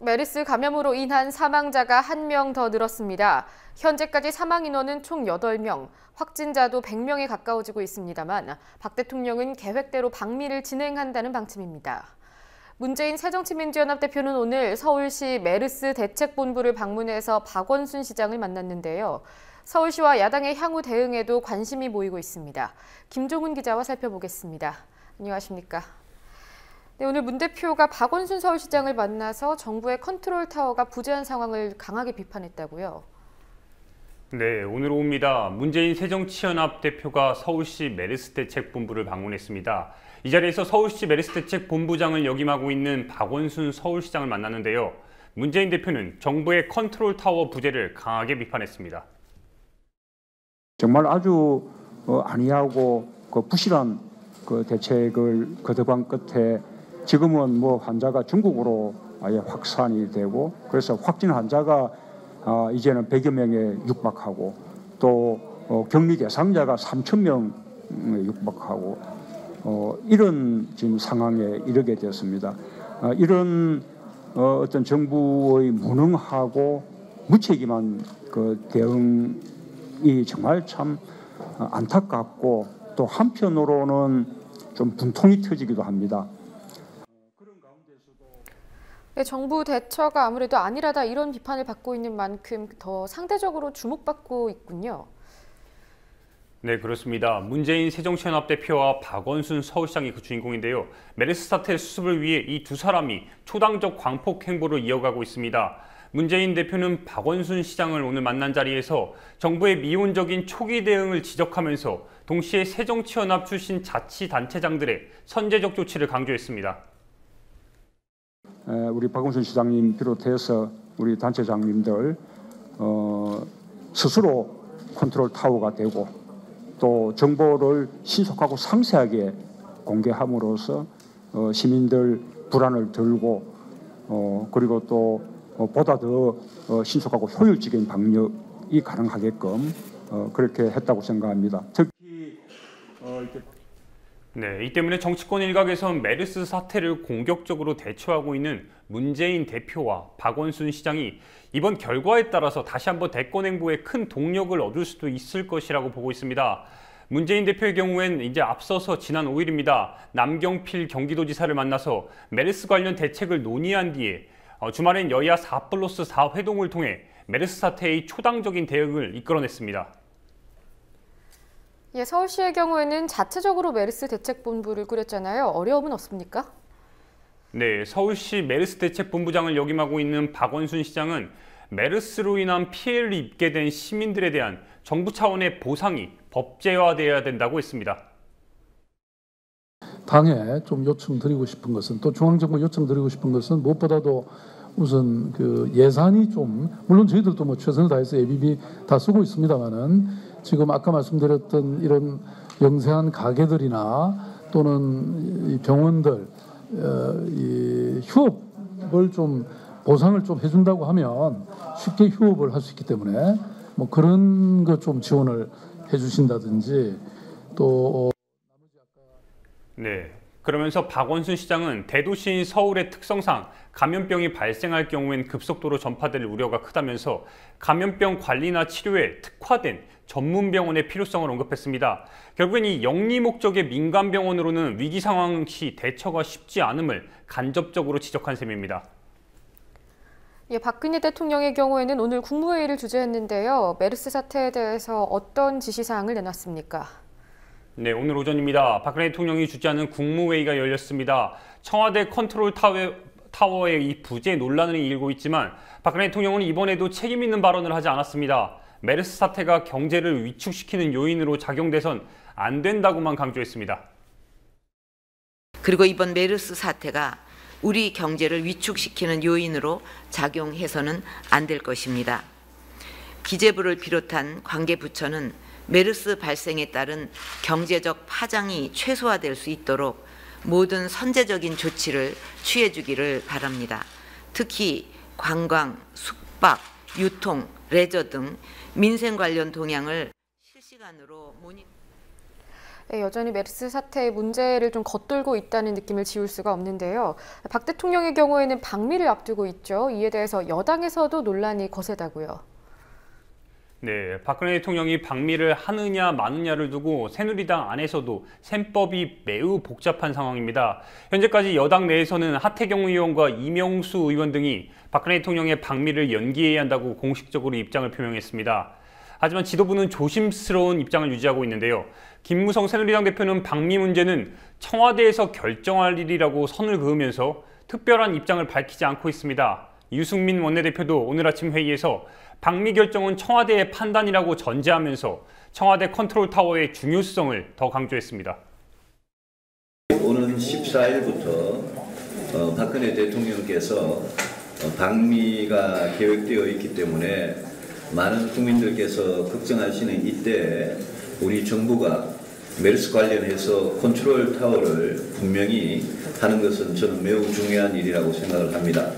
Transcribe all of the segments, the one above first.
메르스 감염으로 인한 사망자가 1명 더 늘었습니다. 현재까지 사망 인원은 총 8명, 확진자도 100명에 가까워지고 있습니다만 박 대통령은 계획대로 방미를 진행한다는 방침입니다. 문재인 새정치민주연합 대표는 오늘 서울시 메르스 대책본부를 방문해서 박원순 시장을 만났는데요. 서울시와 야당의 향후 대응에도 관심이 모이고 있습니다. 김종훈 기자와 살펴보겠습니다. 안녕하십니까? 네, 오늘 문 대표가 박원순 서울시장을 만나서 정부의 컨트롤타워가 부재한 상황을 강하게 비판했다고요? 네, 오늘 오후입니다. 문재인 새정치연합 대표가 서울시 메르스 대책본부를 방문했습니다. 이 자리에서 서울시 메르스 대책본부장을 역임하고 있는 박원순 서울시장을 만났는데요. 문재인 대표는 정부의 컨트롤타워 부재를 강하게 비판했습니다. 정말 아주 안이하고 부실한 대책을 거듭한 끝에 지금은 환자가 중국으로 아예 확산이 되고 그래서 확진 환자가 이제는 100여 명에 육박하고 또 격리 대상자가 3,000명에 육박하고 이런 지금 상황에 이르게 되었습니다. 이런 어떤 정부의 무능하고 무책임한 대응이 정말 참 안타깝고 또 한편으로는 좀 분통이 터지기도 합니다. 네, 정부 대처가 아무래도 안일하다 이런 비판을 받고 있는 만큼 더 상대적으로 주목받고 있군요. 네, 그렇습니다. 문재인 새정치연합 대표와 박원순 서울시장이 그 주인공인데요. 메르스 사태 수습을 위해 이 두 사람이 초당적 광폭 행보를 이어가고 있습니다. 문재인 대표는 박원순 시장을 오늘 만난 자리에서 정부의 미온적인 초기 대응을 지적하면서 동시에 새정치연합 출신 자치단체장들의 선제적 조치를 강조했습니다. 우리 박원순 시장님 비롯해서 우리 단체장님들 스스로 컨트롤 타워가 되고 또 정보를 신속하고 상세하게 공개함으로써 시민들 불안을 덜고 그리고 또 보다 더 신속하고 효율적인 방역이 가능하게끔 그렇게 했다고 생각합니다. 특히 네, 이 때문에 정치권 일각에선 메르스 사태를 공격적으로 대처하고 있는 문재인 대표와 박원순 시장이 이번 결과에 따라서 다시 한번 대권 행보에 큰 동력을 얻을 수도 있을 것이라고 보고 있습니다. 문재인 대표의 경우엔 이제 앞서서 지난 5일입니다. 남경필 경기도지사를 만나서 메르스 관련 대책을 논의한 뒤에 주말엔 여야 4+4 회동을 통해 메르스 사태의 초당적인 대응을 이끌어냈습니다. 예, 서울시의 경우에는 자체적으로 메르스 대책본부를 꾸렸잖아요. 어려움은 없습니까? 네, 서울시 메르스 대책본부장을 역임하고 있는 박원순 시장은 메르스로 인한 피해를 입게 된 시민들에 대한 정부 차원의 보상이 법제화되어야 된다고 했습니다. 당에 좀 요청드리고 싶은 것은 또 중앙정부 요청드리고 싶은 것은 무엇보다도 우선 예산이 좀 물론 저희들도 최선을 다해서 예비비 다 쓰고 있습니다만은 지금 아까 말씀드렸던 이런 영세한 가게들이나 또는 이 병원들 이 휴업을 좀 보상을 좀 해준다고 하면 쉽게 휴업을 할 수 있기 때문에 그런 것 좀 지원을 해주신다든지 또 네. 그러면서 박원순 시장은 대도시인 서울의 특성상 감염병이 발생할 경우엔 급속도로 전파될 우려가 크다면서 감염병 관리나 치료에 특화된 전문 병원의 필요성을 언급했습니다. 결국엔 이 영리 목적의 민간 병원으로는 위기 상황 시 대처가 쉽지 않음을 간접적으로 지적한 셈입니다. 예, 박근혜 대통령의 경우에는 오늘 국무회의를 주재했는데요. 메르스 사태에 대해서 어떤 지시사항을 내놨습니까? 네, 오늘 오전입니다. 박근혜 대통령이 주재하는 국무회의가 열렸습니다. 청와대 컨트롤 타워의 이 부재 논란을 일고 있지만 박근혜 대통령은 이번에도 책임 있는 발언을 하지 않았습니다. 메르스 사태가 경제를 위축시키는 요인으로 작용돼선 안 된다고만 강조했습니다. 그리고 이번 메르스 사태가 우리 경제를 위축시키는 요인으로 작용해서는 안 될 것입니다. 기재부를 비롯한 관계부처는 메르스 발생에 따른 경제적 파장이 최소화될 수 있도록 모든 선제적인 조치를 취해주기를 바랍니다. 특히 관광, 숙박, 유통, 레저 등 민생 관련 동향을 실시간으로 모니터링. 여전히 메르스 사태의 문제를 좀 겉돌고 있다는 느낌을 지울 수가 없는데요. 박 대통령의 경우에는 방미를 앞두고 있죠. 이에 대해서 여당에서도 논란이 거세다고요. 네, 박근혜 대통령이 방미를 하느냐 마느냐를 두고 새누리당 안에서도 셈법이 매우 복잡한 상황입니다. 현재까지 여당 내에서는 하태경 의원과 이명수 의원 등이 박근혜 대통령의 방미를 연기해야 한다고 공식적으로 입장을 표명했습니다. 하지만 지도부는 조심스러운 입장을 유지하고 있는데요. 김무성 새누리당 대표는 방미 문제는 청와대에서 결정할 일이라고 선을 그으면서 특별한 입장을 밝히지 않고 있습니다. 유승민 원내대표도 오늘 아침 회의에서 방미 결정은 청와대의 판단이라고 전제하면서 청와대 컨트롤타워의 중요성을 더 강조했습니다. 오는 14일부터 박근혜 대통령께서 방미가 계획되어 있기 때문에 많은 국민들께서 걱정하시는 이때 우리 정부가 메르스 관련해서 컨트롤타워를 분명히 하는 것은 저는 매우 중요한 일이라고 생각을 합니다.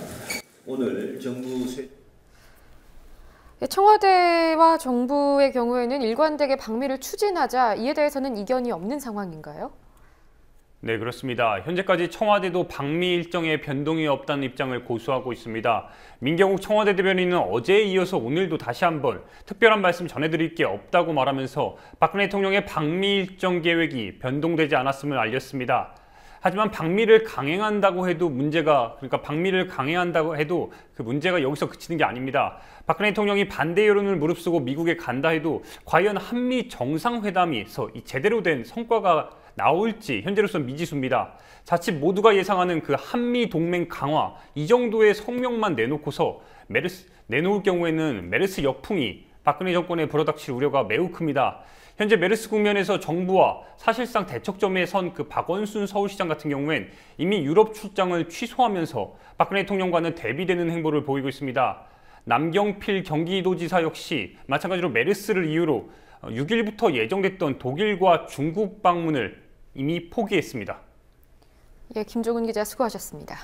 오늘 청와대와 정부의 경우에는 일관되게 방미를 추진하자 이에 대해서는 이견이 없는 상황인가요? 네, 그렇습니다. 현재까지 청와대도 방미 일정에 변동이 없다는 입장을 고수하고 있습니다. 민경욱 청와대 대변인은 어제에 이어서 오늘도 다시 한번 특별한 말씀 전해드릴 게 없다고 말하면서 박근혜 대통령의 방미 일정 계획이 변동되지 않았음을 알렸습니다. 하지만 방미를 강행한다고 해도 방미를 강행한다고 해도 그 문제가 여기서 그치는 게 아닙니다. 박근혜 대통령이 반대 여론을 무릅쓰고 미국에 간다 해도 과연 한미 정상회담에서 제대로 된 성과가 나올지 현재로서는 미지수입니다. 자칫 모두가 예상하는 그 한미 동맹 강화 이 정도의 성명만 내놓고서 내놓을 경우에는 메르스 역풍이 박근혜 정권에 불어닥칠 우려가 매우 큽니다. 현재 메르스 국면에서 정부와 사실상 대척점에 선 그 박원순 서울시장 같은 경우엔 이미 유럽 출장을 취소하면서 박근혜 대통령과는 대비되는 행보를 보이고 있습니다. 남경필 경기도지사 역시 마찬가지로 메르스를 이유로 6일부터 예정됐던 독일과 중국 방문을 이미 포기했습니다. 김종훈 기자 수고하셨습니다.